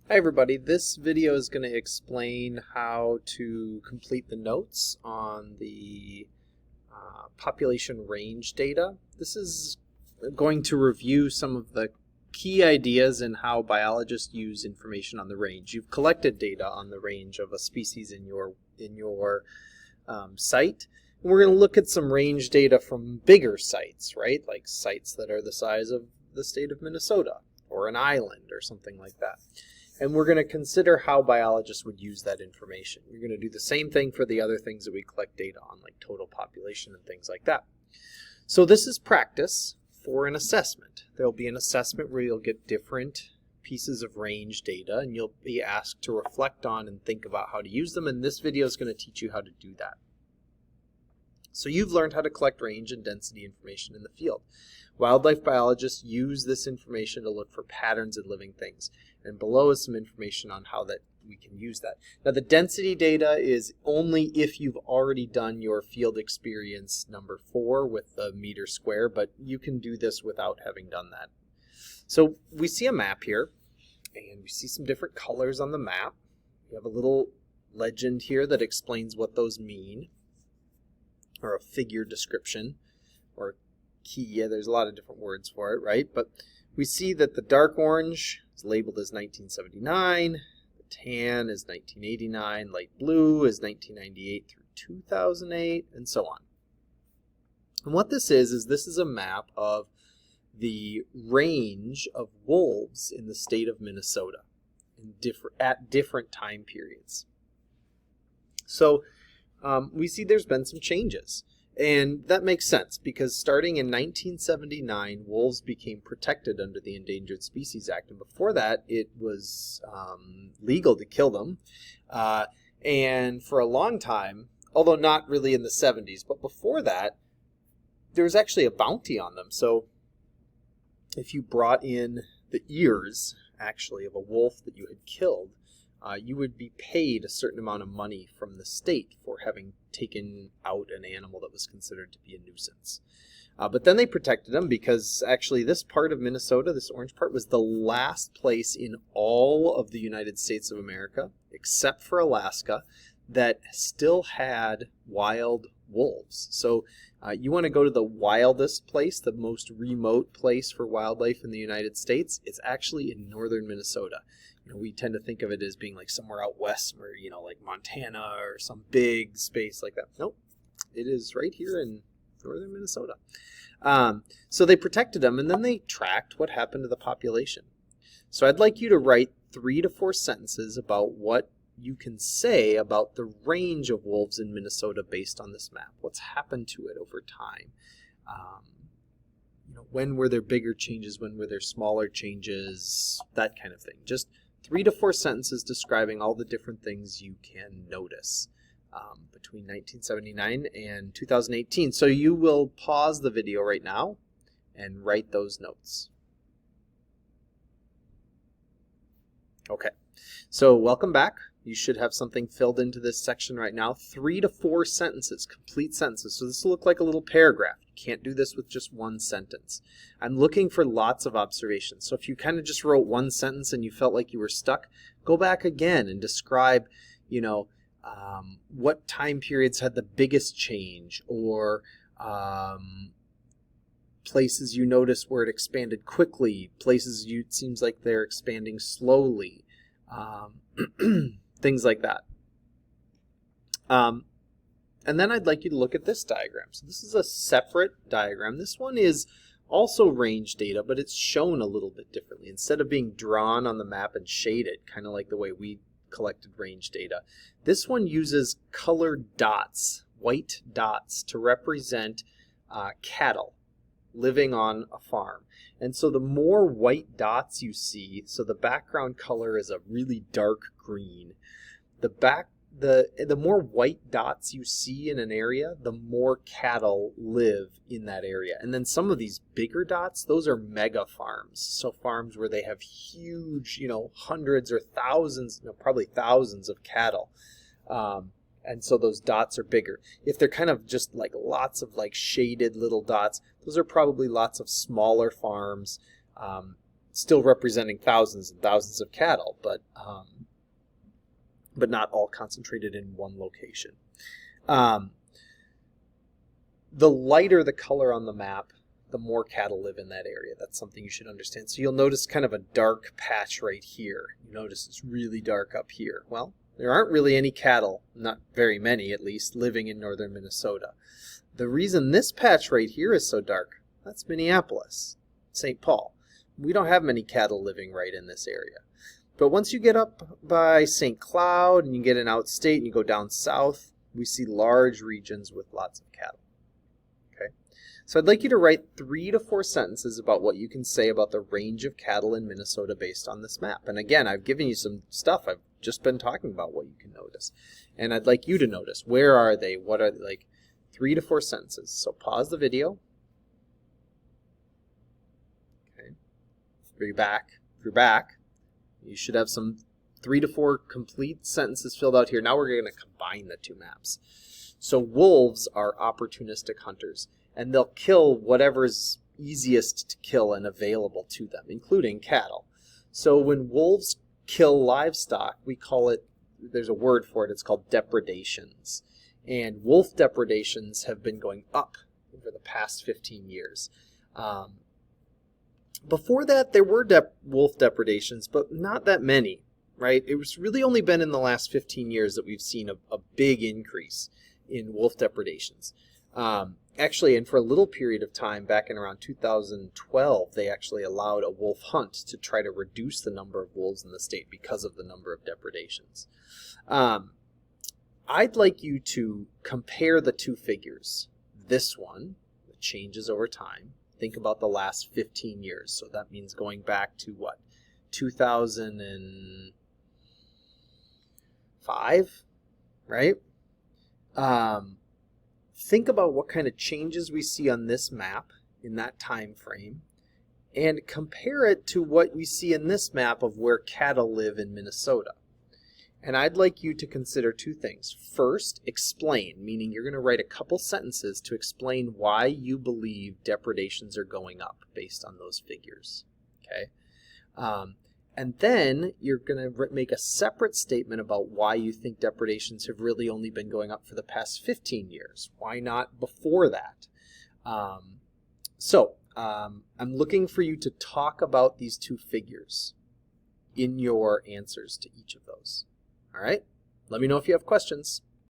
Hi everybody, this video is going to explain how to complete the notes on the population range data. This is going to review some of the key ideas in how biologists use information on the range. You've collected data on the range of a species in your site. And we're going to look at some range data from bigger sites, right? Like sites that are the size of the state of Minnesota or an island or something like that. And we're going to consider how biologists would use that information. We're going to do the same thing for the other things that we collect data on, like total population and things like that. So this is practice for an assessment. There'll be an assessment where you'll get different pieces of range data, and you'll be asked to reflect on and think about how to use them, and this video is going to teach you how to do that. So you've learned how to collect range and density information in the field. Wildlife biologists use this information to look for patterns in living things. And below is some information on how that we can use that. Now the density data is only if you've already done your field experience number 4 with the meter square, but you can do this without having done that. So we see a map here, and we see some different colors on the map. We have a little legend here that explains what those mean, or a figure description, or key. Yeah, there's a lot of different words for it, right? But we see that the dark orange is labeled as 1979, the tan is 1989, light blue is 1998 through 2008, and so on. And what this is this is a map of the range of wolves in the state of Minnesota at different time periods. So we see there's been some changes. And that makes sense because starting in 1979, wolves became protected under the Endangered Species Act. And before that, it was legal to kill them. And for a long time, although not really in the 70s, but before that, there was actually a bounty on them. So if you brought in the ears, actually, of a wolf that you had killed, you would be paid a certain amount of money from the state for having taken out an animal that was considered to be a nuisance. But then they protected them because actually this part of Minnesota, this orange part, was the last place in all of the United States of America, except for Alaska, that still had wild wolves. So you want to go to the wildest place, the most remote place for wildlife in the United States, it's actually in northern Minnesota. We tend to think of it as being like somewhere out west, where, like Montana or some big space like that. Nope, it is right here in northern Minnesota. So they protected them, and then they tracked what happened to the population. So I'd like you to write 3 to 4 sentences about what you can say about the range of wolves in Minnesota based on this map. What's happened to it over time? When were there bigger changes? When were there smaller changes? That kind of thing. Just 3 to 4 sentences describing all the different things you can notice between 1979 and 2018. So you will pause the video right now and write those notes. Okay, so welcome back. You should have something filled into this section right now. 3 to 4 sentences, complete sentences. So this will look like a little paragraph. You can't do this with just one sentence. I'm looking for lots of observations. So if you kind of just wrote one sentence and you felt like you were stuck, go back again and describe, what time periods had the biggest change, or places you noticed where it expanded quickly, places it seems like they're expanding slowly. Things like that. And then I'd like you to look at this diagram. So this is a separate diagram. This one is also range data, but it's shown a little bit differently. Instead of being drawn on the map and shaded, kind of like the way we collected range data, this one uses colored dots, white dots, to represent cattle living on a farm. And so the more white dots you see, so the background color is a really dark green. The more white dots you see in an area, the more cattle live in that area. And then some of these bigger dots, those are mega farms. So farms where they have huge, hundreds or thousands, probably thousands of cattle. And so those dots are bigger. If they're kind of just like lots of like shaded little dots, those are probably lots of smaller farms. still representing thousands and thousands of cattle, but not all concentrated in one location. The lighter the color on the map, the more cattle live in that area. That's something you should understand. So you'll notice kind of a dark patch right here. You notice it's really dark up here. Well, there aren't really any cattle, not very many at least, living in northern Minnesota. The reason this patch right here is so dark, that's Minneapolis, St. Paul. We don't have many cattle living right in this area. But once you get up by St. Cloud and you get an outstate and you go down south, we see large regions with lots of cattle. Okay, so I'd like you to write 3 to 4 sentences about what you can say about the range of cattle in Minnesota based on this map. And again, I've given you some stuff. I've just been talking about what you can notice. And I'd like you to notice, where are they? What are they? Like 3 to 4 sentences. So pause the video. Okay. If you're back, you should have some 3 to 4 complete sentences filled out here. Now we're going to combine the two maps. So wolves are opportunistic hunters, and they'll kill whatever's easiest to kill and available to them, including cattle. So when wolves kill livestock, we call it, there's a word for it, it's called depredations. And wolf depredations have been going up over the past 15 years. Before that, there were wolf depredations, but not that many, right? It was really only been in the last 15 years that we've seen a big increase in wolf depredations. Actually, and for a little period of time, back in around 2012, they actually allowed a wolf hunt to try to reduce the number of wolves in the state because of the number of depredations. I'd like you to compare the two figures. This one, that changes over time. Think about the last 15 years. So that means going back to what? 2005, right? Think about what kind of changes we see on this map in that time frame and compare it to what we see in this map of where cattle live in Minnesota. And I'd like you to consider 2 things. First, explain, meaning you're going to write a couple sentences to explain why you believe depredations are going up based on those figures. Okay? And then you're going to make a separate statement about why you think depredations have really only been going up for the past 15 years. Why not before that? I'm looking for you to talk about these 2 figures in your answers to each of those. All right? Let me know if you have questions.